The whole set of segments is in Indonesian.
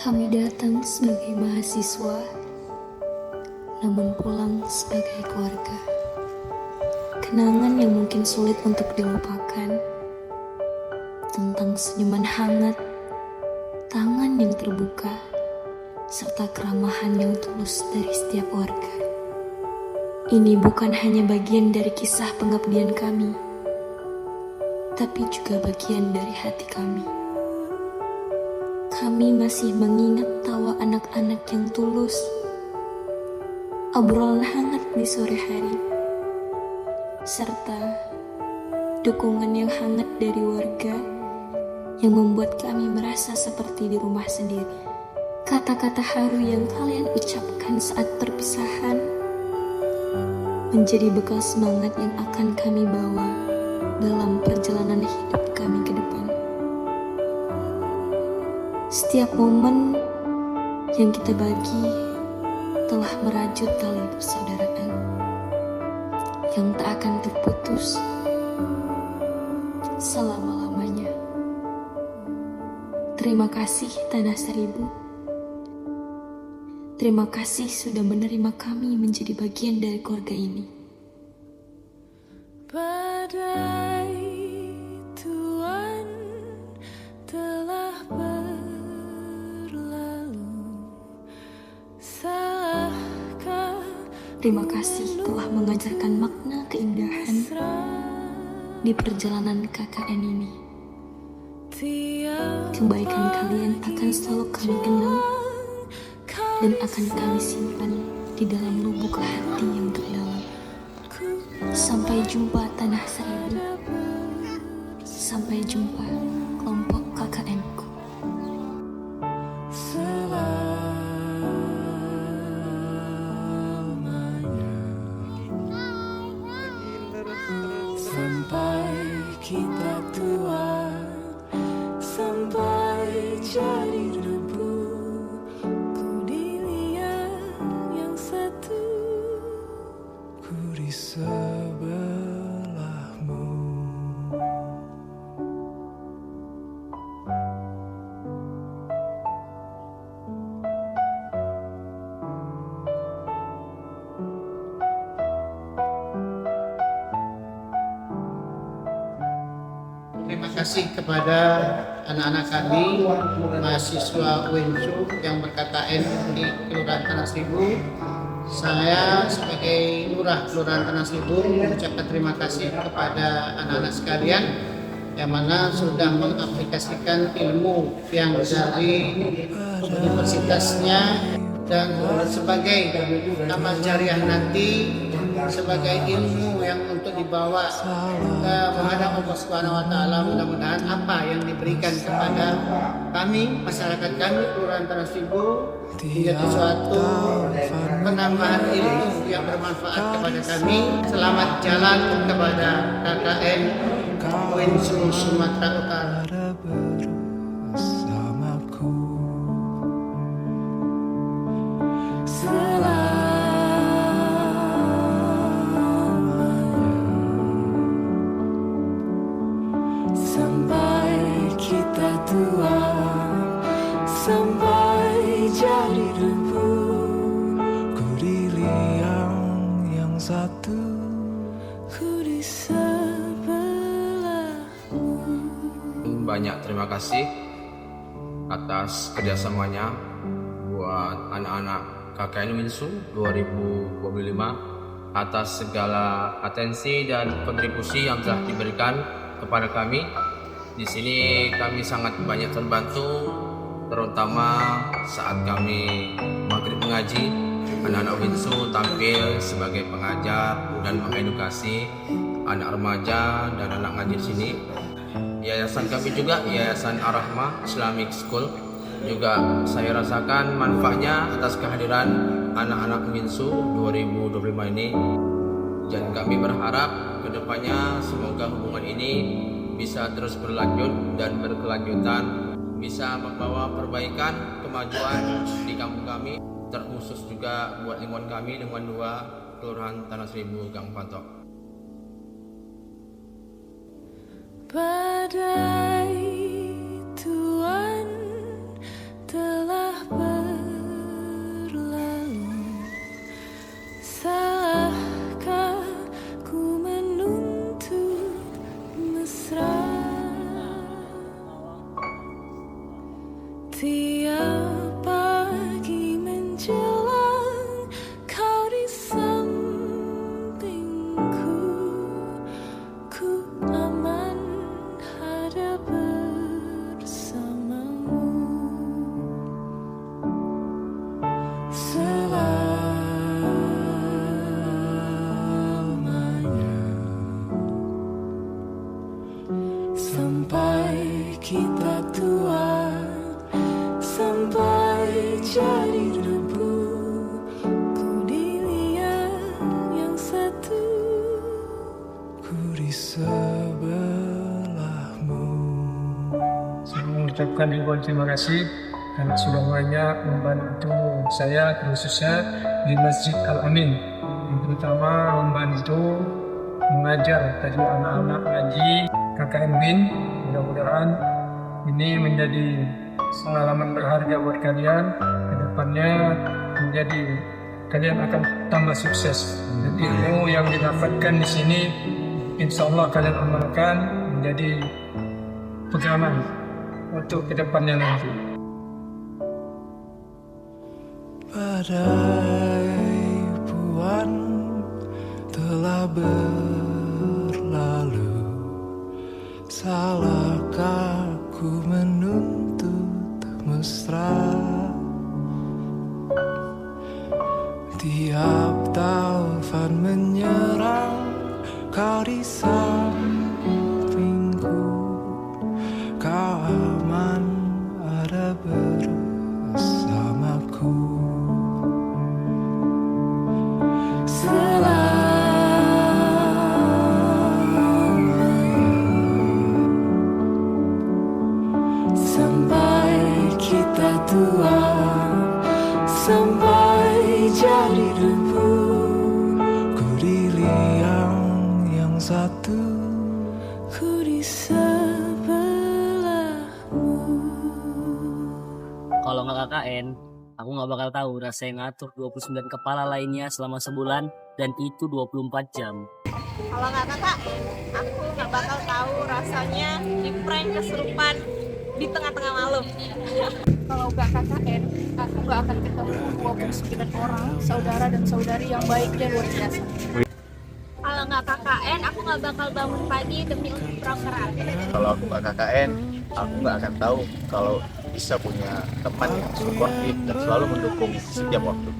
Kami datang sebagai mahasiswa, namun pulang sebagai keluarga. Kenangan yang mungkin sulit untuk dilupakan, tentang senyuman hangat, tangan yang terbuka, serta keramahan yang tulus dari setiap warga. Ini bukan hanya bagian dari kisah pengabdian kami, tapi juga bagian dari hati kami. Kami masih mengingat tawa anak-anak yang tulus, obrolan hangat di sore hari, serta dukungan yang hangat dari warga yang membuat kami merasa seperti di rumah sendiri. Kata-kata haru yang kalian ucapkan saat perpisahan menjadi bekal semangat yang akan kami bawa dalam perjalanan hidup kami ke depan. Setiap momen yang kita bagi telah merajut tali persaudaraan yang tak akan terputus selama-lamanya. Terima kasih Tanah Seribu. Terima kasih sudah menerima kami menjadi bagian dari keluarga ini. Badai Tuhan telah berlalu. Salahkah Terima kasih telah mengajarkan makna keindahan di perjalanan KKN ini. Kebaikan kalian akan selalu kami kenal dan akan kami simpan di dalam lubuk hati yang terdalam. Sampai jumpa Tanah Seribu. Sampai jumpa kelompok KKN-ku. sampai kita tua, sampai jadi debu, ku di liang yang satu, ku di sebelahmu. Terima kasih kepada anak-anak kami, mahasiswa UINSU yang ber-KKN di Kelurahan Tanah Seribu. Saya sebagai Lurah Kelurahan Tanah Seribu mengucapkan terima kasih kepada anak-anak sekalian yang mana sudah mengaplikasikan ilmu yang dari universitasnya dan sebagai amal jariah nanti, sebagai ilmu yang untuk dibawa ke menghadap Allah Subhanahu wa taala. Mudah-mudahan apa yang diberikan kepada kami, masyarakat kami Kelurahan Tanah Seribu menjadi suatu penambahan ilmu yang bermanfaat kepada kami. Selamat jalan kepada KKN UINSU Sumatera Utara. Bersamaku sampai kita tua, sampai jadi debu, ku di liang yang satu, ku di sebelahmu. Banyak terima kasih atas kerjasamanya buat anak-anak KKN UINSU 2025, atas segala atensi dan kontribusi yang telah diberikan kepada kami. Di sini kami sangat banyak terbantu, terutama saat kami maghrib mengaji. Anak-anak UINSU tampil sebagai pengajar dan mengedukasi anak remaja dan anak ngaji di sini. Yayasan kami juga, Yayasan Ar-Rahmah Islamic School, juga saya rasakan manfaatnya atas kehadiran anak-anak UINSU 2025 ini. Dan kami berharap kedepannya semoga hubungan ini bisa terus berlanjut dan berkelanjutan, bisa membawa perbaikan, kemajuan di kampung kami, terkhusus juga buat lingkungan kami, lingkungan 2 Kelurahan Tanah Seribu, Gang Patok. Badai Tuhan telah mesra. Tiap pagi menjelang kau di sampingku, ku aman ada bersamamu. Selamanya sampai kita tua, sampai jadi debu, ku dilihat yang satu, ku di sebelahmu. Saya mengucapkan ribuan terima kasih karena sudah banyak membantu saya khususnya di Masjid Al-Amin, yang terutama membantu mengajar tadi anak-anak ngaji KKN Win. Mudah-mudahan ini menjadi pengalaman berharga buat kalian. Kedepannya menjadi kalian akan tambah sukses. Dan ilmu yang didapatkan di sini, insya Allah kalian amalkan menjadi pegangan untuk kedepannya nanti. Badai puan telah berlalu, salahkah ku menuntut mesra? Tiap taufan menyerang, kau di sampingku, kau aman ada bersamaku. Sampai kita tua, sampai jadi debu, ku di liang yang satu, ku di sebelahmu. Kalau nggak KKN, aku nggak bakal tahu rasanya ngatur 29 kepala lainnya selama sebulan, dan itu 24 jam. Kalau nggak KKN, aku nggak bakal tahu rasanya di prank kesurupan di tengah-tengah malam. Kalau nggak KKN, aku nggak akan ketemu 29 orang, saudara dan saudari yang baik dan luar biasa. Kalau nggak KKN, aku nggak bakal bangun pagi demi untuk berangkat. Kalau aku nggak KKN, aku nggak akan tahu kalau bisa punya teman yang suportif dan selalu mendukung setiap waktu.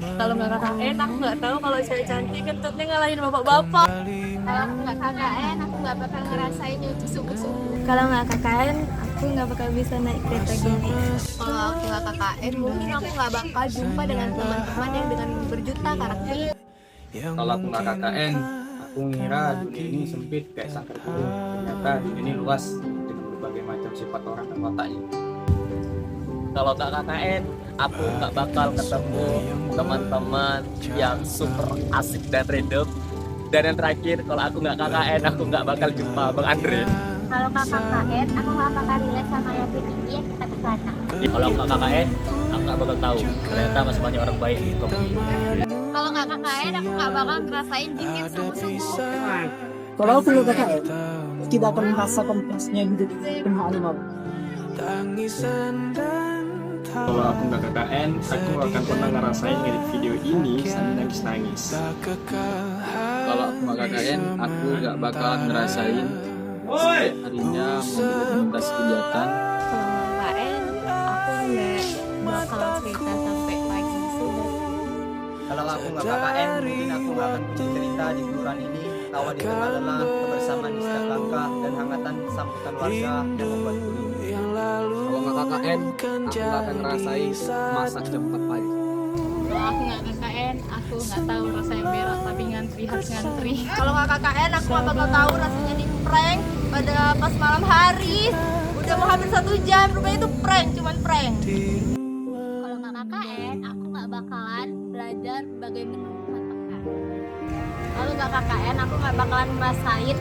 Kalau nggak KKN, aku nggak tahu kalau cewek cantik kentutnya ngalahin bapak-bapak. Kalau aku nggak KKN, aku nggak bakal ngerasain nyuci subuh-subuh. Kalau nggak KKN, aku nggak bakal bisa naik kereta gini. Kalau aku nggak KKN, mungkin aku nggak bakal jumpa dengan teman-teman yang dengan berjuta karakter. Kalau aku nggak KKN, aku ngira dunia ini sempit kayak sangkar burung. Ternyata dunia ini luas dengan berbagai macam sifat orang dan wataknya. Kalau nggak KKN, aku nggak bakal ketemu teman-teman yang super asik dan random. Dan yang terakhir, kalau aku nggak KKN, aku nggak bakal jumpa Bang Andre. Kalau nggak KKN, aku nggak bakal relate sama yang tinggi yang kita di sana. Kalau nggak KKN, aku nggak bakal tahu ternyata masih banyak orang baik di kota ini. Kalau nggak KKN, aku nggak bakal ngerasain dingin subuh-subuh. Kalau aku nggak KKN, tidak akan merasakan pasnya hidup penuh animal. Kalau aku nggak KKN, aku nggak akan pernah ngerasain ngedit video ini sambil nangis-nangis. Kalau aku nggak KKN, aku nggak bakalan ngerasain setiap harinya mendokumentasi kegiatan. Kalau nggak KKN, aku nggak bakal cerita sampai pagi subuh. Kalau aku nggak KKN, mungkin aku nggak akan punya cerita di kelurahan ini, tawa di tengah lelah, kebersamaan di setiap langkah, dan hangatan sambutan warga yang membuat kulit. Kalau nggak KKN, aku nggak akan ngerasain masak jam 4 pagi. Kalau aku nggak KKN, aku nggak tahu rasanya berak tapi ngantri harus ngantri. Kalau nggak KKN, aku nggak bakal tahu rasanya di prank pada pas malam hari. Udah mau hampir 1 jam, rupanya itu prank, cuman prank. Kalau nggak KKN, aku nggak bakalan belajar bagaimana masakan. Kalau nggak KKN, aku nggak bakalan ngerasain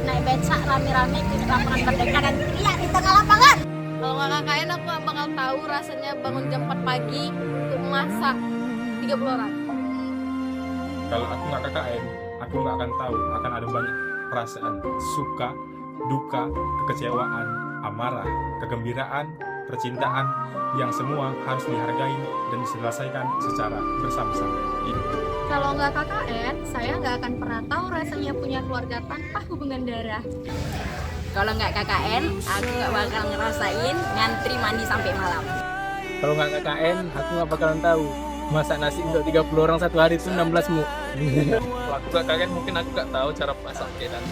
naik becak rame-rame ke lapangan Merdeka dan teriak di tengah lapangan. Kalau nggak KKN, aku nggak bakal tahu rasanya bangun jam 4 pagi untuk masak 30 orang. Kalau aku nggak KKN, aku nggak akan tahu akan ada banyak perasaan suka, duka, kekecewaan, amarah, kegembiraan, percintaan, yang semua harus dihargai dan diselesaikan secara bersama-sama. Kalau nggak KKN, saya nggak akan pernah tahu rasanya punya keluarga tanpa hubungan darah. Kalau nggak KKN, aku nggak bakal ngerasain ngantri mandi sampai malam. Kalau nggak KKN, aku nggak bakalan tahu masak nasi untuk 30 orang satu hari itu 16 mu. Kalau aku nggak KKN, mungkin aku nggak tahu cara masak dan